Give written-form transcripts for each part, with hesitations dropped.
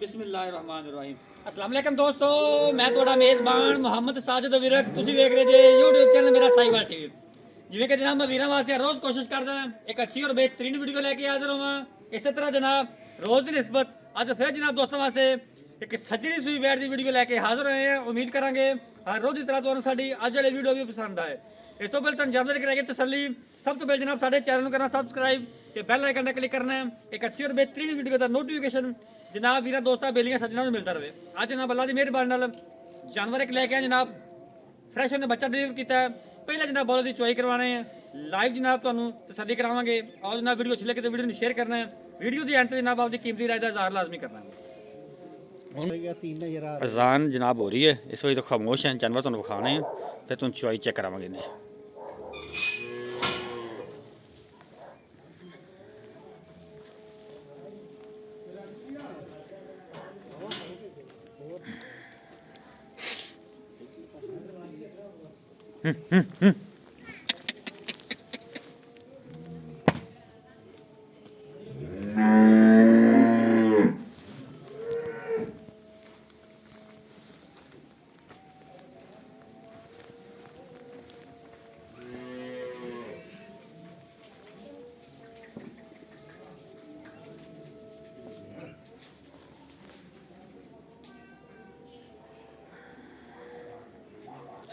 बिस्मिल्लाहिर्रहमानिर्रहीम। अस्सलाम वालेकुम दोस्तों, मैं ਤੁਹਾਡਾ ਮੇਜ਼ਬਾਨ ਮੁਹੰਮਦ ਸਾਜਿਦ ਵਿਰਕ। ਤੁਸੀਂ ਵੇਖ ਰਹੇ ਜੇ YouTube ਚੈਨਲ ਮੇਰਾ ਸਾਈਵਾਲ ਟੀਵੀ। ਜਿਵੇਂ ਕਿ ਜਨਾਬ ਮੈਂ ਵੀਰਾਂ ਵਾਸਤੇ ਰੋਜ਼ ਕੋਸ਼ਿਸ਼ ਕਰਦਾ ਹਾਂ ਇੱਕ ਅੱਛੀ ਔਰ ਬਿਹਤਰੀਨ ਵੀਡੀਓ ਲੈ ਕੇ ਹਾਜ਼ਰ ਹੋਵਾਂ। ਇਸੇ ਤਰ੍ਹਾਂ ਜਨਾਬ ਰੋਜ਼ ਦੀ ਨਿਸਬਤ ਅੱਜ ਫਿਰ ਜਨਾਬ ਦੋਸਤਾਂ ਵਾਸਤੇ ਇੱਕ ਸੱਜਰੀ ਸੂਈ ਵੈਟ ਦੀ ਵੀਡੀਓ ਲੈ ਕੇ ਹਾਜ਼ਰ ਹੋਏ ਹਾਂ। ਉਮੀਦ ਕਰਾਂਗੇ ਹਰ ਰੋਜ਼ ਦੀ ਤਰ੍ਹਾਂ ਤੁਹਾਨੂੰ ਸਾਡੀ ਅੱਜ ਵਾਲੀ ਵੀਡੀਓ ਵੀ ਪਸੰਦ ਆਏ। ਇਸ ਤੋਂ ਪਹਿਲਾਂ ਤੁਹਾਨੂੰ ਜਾਣਕਾਰੀ ਕਰਾਂਗੇ ਤਸੱਲੀ। ਸਭ ਤੋਂ ਪਹਿਲਾਂ ਜਨਾਬ ਸਾਡੇ ਚੈਨਲ ਨੂੰ ਕਰਨਾ ਸਬਸਕ੍ਰਾਈਬ ਤੇ ਬੈਲ ਆਈਕਨ ਤੇ ਕਲਿੱਕ ਕਰਨਾ ਹੈ। ਇੱਕ ਅੱਛੀ ਔਰ ਬਿਹਤਰੀਨ ਵੀਡੀਓ ਦਾ ਨੋਟੀਫਿਕੇਸ਼ਨ जनाब वीर दोस्तों बेलियां सज्जना मिलता रहे। अज जनाब अल्लाह की मेहरबानी नाल जानवर एक लैके आए जनाब फ्रैश उन्हें बच्चा डिलीवर किया। पहले जनाब बॉल की चुआई करवाने हैं लाइव जनाब तुहानू तसल्ली करावांगे और जनाब वीडियो अच्छी लगे तो वीडियो शेयर करना है। वीडियो की एंड जनाब आपकी कीमती राय का इज़हार लाजमी करना है। अजान जनाब हो रही है इस वजह तो खामोश है। जानवर तुहानू विखाने तो तुम चुआई चेक करावांगे।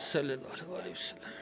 सल्लल्लाहु अलैहि वसल्लम।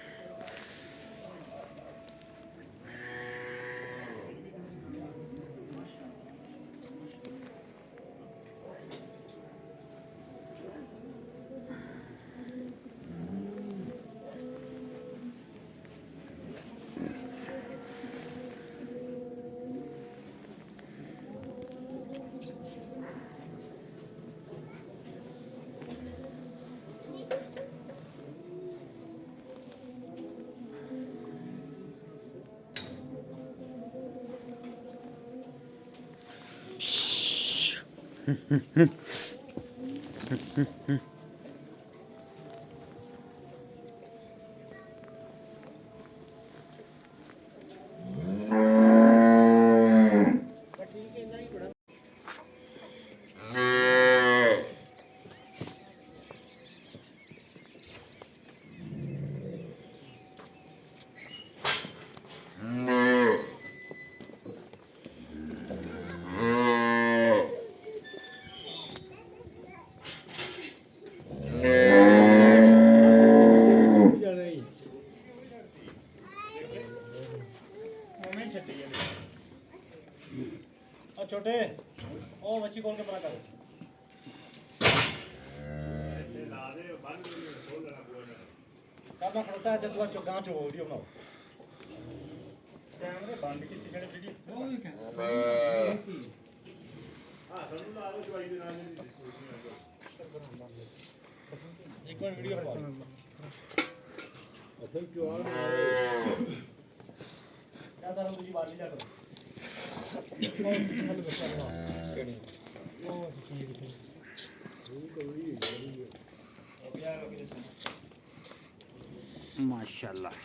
छोटे ओ मच्छी खोल के परा करो। करना खड़ोता है जब तू गांव चो वीडियो बनाओ कैमरे बंद की छड़े वीडियो ओ भी क्या हां सब ला लो जो आई ना एक बार वीडियो बनाओ असल क्यों आ क्या करो मुझे बात लिया करो माशाल्लाह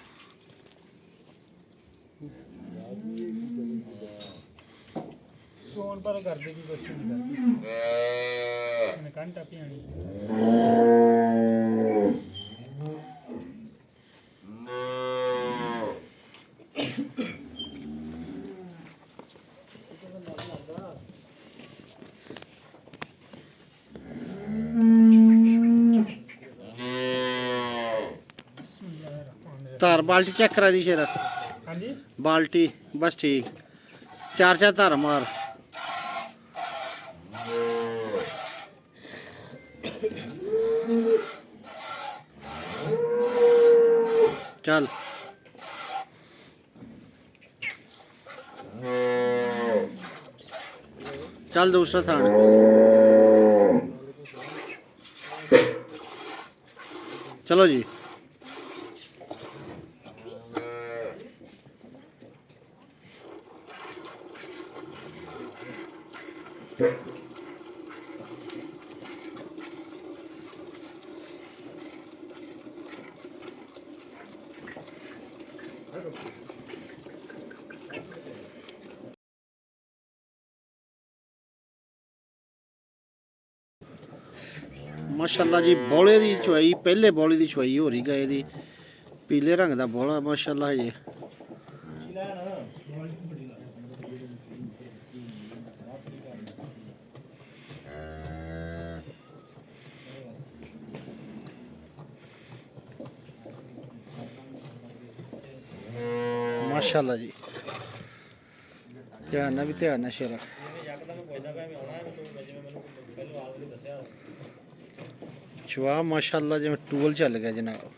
फोन पर कर देगी कुछ नहीं करती घंटा पियानी धार बाल्टी चेक करा दी शेरा। हाँ जी बाल्टी बस ठीक चार चार धार मार चल चल दूसरा थान चलो जी। ਮਾਸ਼ਾਅੱਲਾ ਜੀ ਬੋਲੇ ਦੀ ਚੁਆਈ ਪਹਿਲੇ ਬੋਲੇ ਦੀ ਚੁਆਈ ਹੋ ਰਹੀ ਗਏ ਦੀ ਪੀਲੇ ਰੰਗ ਦਾ ਬੋਲਾ ਮਾਸ਼ਾਅੱਲਾ ਜੀ ਮਾਸ਼ਾਅੱਲਾ ਜੀ ਧਿਆਨ ਨਾਲ ਵੀ ਧਿਆਨ ਨਾਲ ਸ਼ੇਰਾ ਚਵਾ ਮਾਸ਼ਾਅੱਲਾ ਜਿਵੇਂ ਟੂਲ ਚੱਲ ਗਿਆ ਜਨਾਬ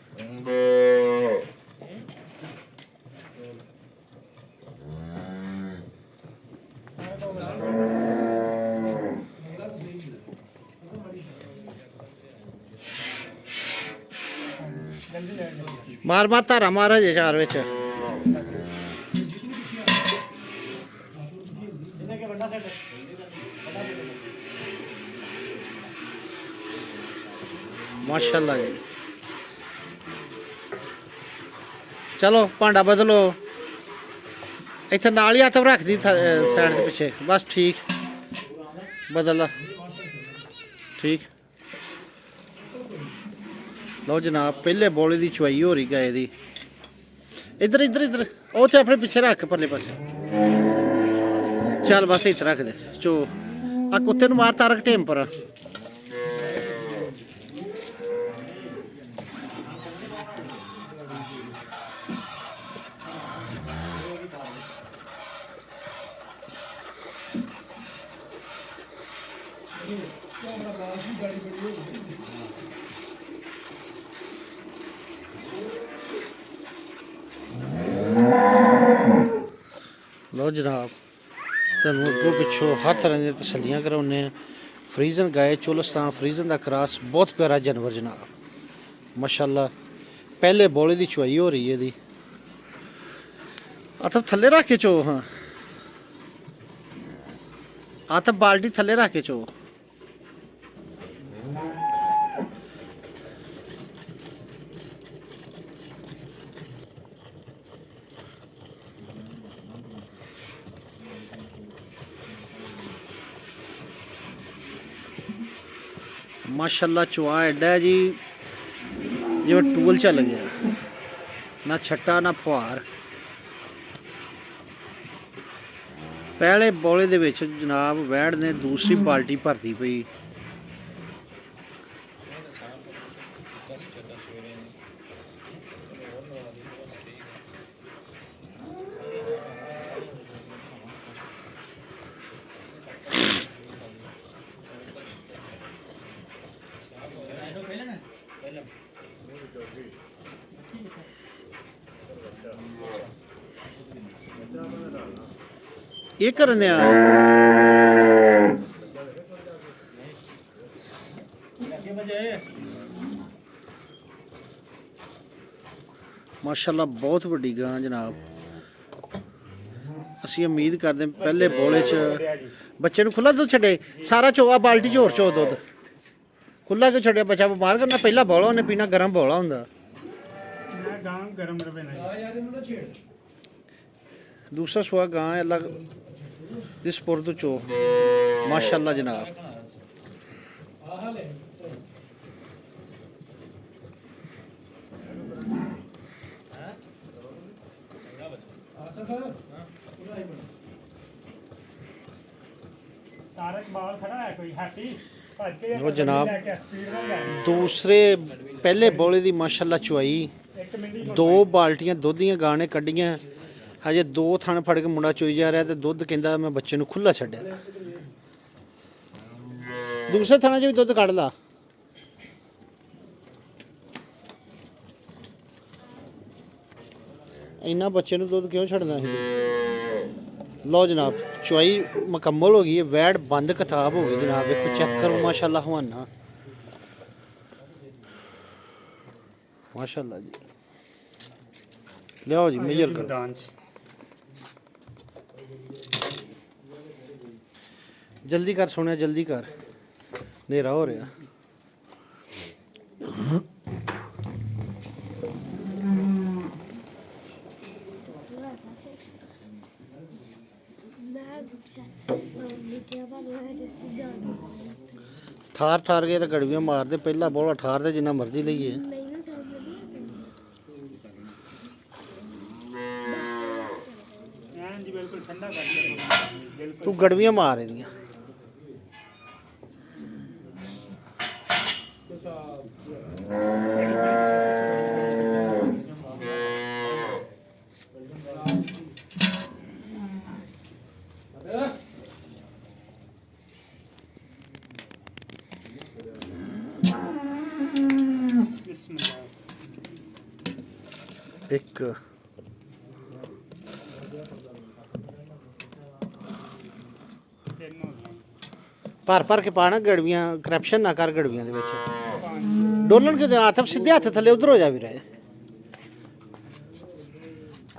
ਮਾਰ ਮਾਰ ਧਾਰਾ ਮਾਰ ਹਜੇ ਚਾਰ ਵਿੱਚ माशाल्लाह जी चलो भांडा बदलो इत्थे नाल ही हथ रख दी साइड के पिछे बस ठीक बदल ठीक लो जनाब पहले बोले की चुवाई हो रही गाय दी इधर इधर इधर उसे अपने पिछे रख परले पासे चल बस इतना रख दे चो आ कुत्ते मार तारक टेम पर लो जनाब तुम अगों पिछों हर तरह की तसलियां कराने फ्रीजन गाय चोलस्तान फ्रीजन का क्रॉस बहुत प्यारा जानवर जनाब माशाल्लाह पहले बोले की चुवाई हो रही है दी आतब थले रख के चो हाँ आतब बाल्टी थले रख के चो माशाल्लाह चुआ एडा है जी जिवें टूल चल गया ना छट्टा ना फुहार पहले बोले दे विच जनाब वैड़ ने दूसरी बाल्टी भरती पई ये करने माशाल्लाह बहुत वड्डी गां जनाब असी उम्मीद करते पहले बोले च बच्चे खुला दुध छे सारा चोआ बाल्टी च होर चो दुध खुला क्यों छड़िया बच्चा बमार करना पहला बौला उन्हें पीना गर्म बौला होंदा दूसरा सुआ गां अलग दिस पुरद चो माशाल्लाह जनाब वो जनाब दूसरे पहले बोले दी माशाल्लाह चुआई दो बाल्टियां दुध दियां गाने कड्डियां हजे दो थन फड़ के मुंडा चोई जा रहा है दुध कहंदा मैं बच्चे नूं खुला छड्डिया दूसरे थाना च भी दुध कढ़ ला इन्ना बच्चे नूं दुध क्यों छड्डना है लो जनाब चुआई मुकम्मल हो गई है वैड़ बंद किताब हो गई जनाब देखो चेक करो माशाल्लाह हुआना माशाल्लाह जी लियाओ जी मेजर करो जल्दी कर सोने जल्दी कर नेरा हो रहा ਠਾਰ ਕੇ ਗੜਵੀਆਂ ਮਾਰਦੇ ਪਹਿਲਾ ਬੋਲਾ ਠਾਰ ਦੇ ਜਿੰਨਾ ਮਰਜ਼ੀ ਲਈਏ। ਜੀ ਬਿਲਕੁਲ ਠੰਡਾ ਕਰ ਦਿਆ ਤੂੰ ਗੜਵੀਆਂ ਮਾਰ ਇਹਦੀਆਂ। ਇੱਕ ਭਰ ਕੇ ਪਾਣਾ ਗੜਵੀਆਂ ਕਰਪਸ਼ਨ ਨਾ ਕਰ ਗੜਵੀਆਂ ਦੇ ਵਿੱਚ ਡੋਲਣ ਕੇ ਹੱਥ ਸਿੱਧੇ ਹੱਥ ਥੱਲੇ ਉਧਰ ਹੋ ਜਾ ਵੀ ਰਹੇ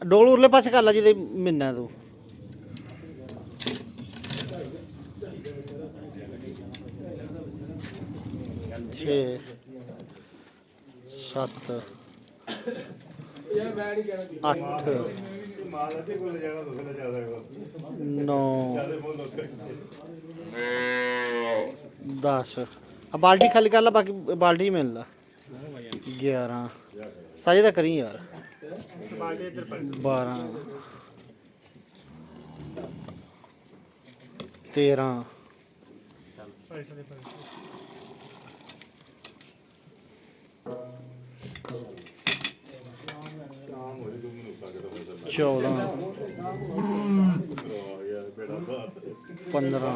ਡੋਲ ਉਰਲੇ ਪਾਸੇ ਕਰ ਲਾ ਜਿਹਦੇ ਮਿੰਨਾ ਤੂੰ ਛੇ 7 8 9 10 ਆ ਬਾਲਟੀ ਖਾਲੀ ਕਰ ਲਾ ਬਾਕੀ ਬਾਲਟੀ ਮਿਲ ਲਾ 11 ਸਾਜੇ ਦਾ ਕਰੀ ਯਾਰ 12 13 14 15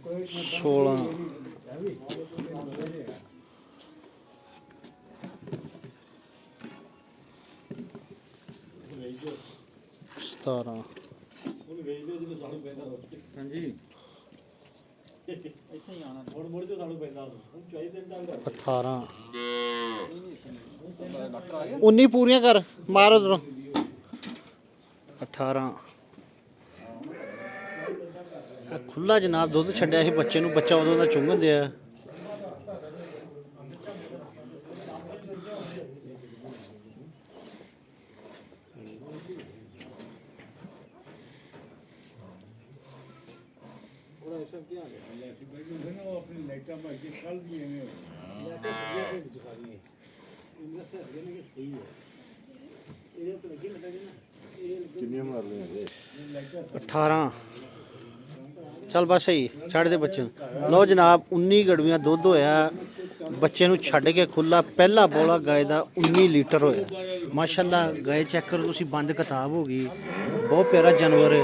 16 17 ਹਾਂਜੀ ਇੱਥੇ ਹੀ ਆਣਾ 18 19 ਪੂਰੀਆਂ ਕਰ ਮਾਰ ਉਧਰੋਂ 18 ਖੁੱਲਾ ਜਨਾਬ ਦੁੱਧ ਛੱਡਿਆ ਸੀ ਬੱਚੇ ਨੂੰ ਬੱਚਾ ਉਦੋਂ ਦਾ ਚੁੰਗਣ ਦਿਆ सब क्या अपनी लाइटा में कल भी है ਕਿੰਨੀਆਂ ਮਾਰ ਲਈਆਂ ਜੀ 18 ਚੱਲ ਬਸ ਸਹੀ ਛੱਡ ਦੇ ਬੱਚੇ ਨੂੰ ਲਓ ਜਨਾਬ 19 ਗੜਵੀਆਂ ਦੁੱਧ ਹੋਇਆ ਬੱਚੇ ਨੂੰ ਛੱਡ ਕੇ ਖੁੱਲਾ ਪਹਿਲਾ ਬੋਲਾ ਗਾਏ ਦਾ 19 ਲੀਟਰ ਹੋਇਆ ਮਾਸ਼ਾਅੱਲਾ ਗਾਏ ਚੈੱਕ ਕਰੋ ਤੁਸੀਂ ਬੰਦ ਕਿਤਾਬ ਹੋ ਗਈ ਬਹੁਤ ਪਿਆਰਾ ਜਾਨਵਰ ਹੈ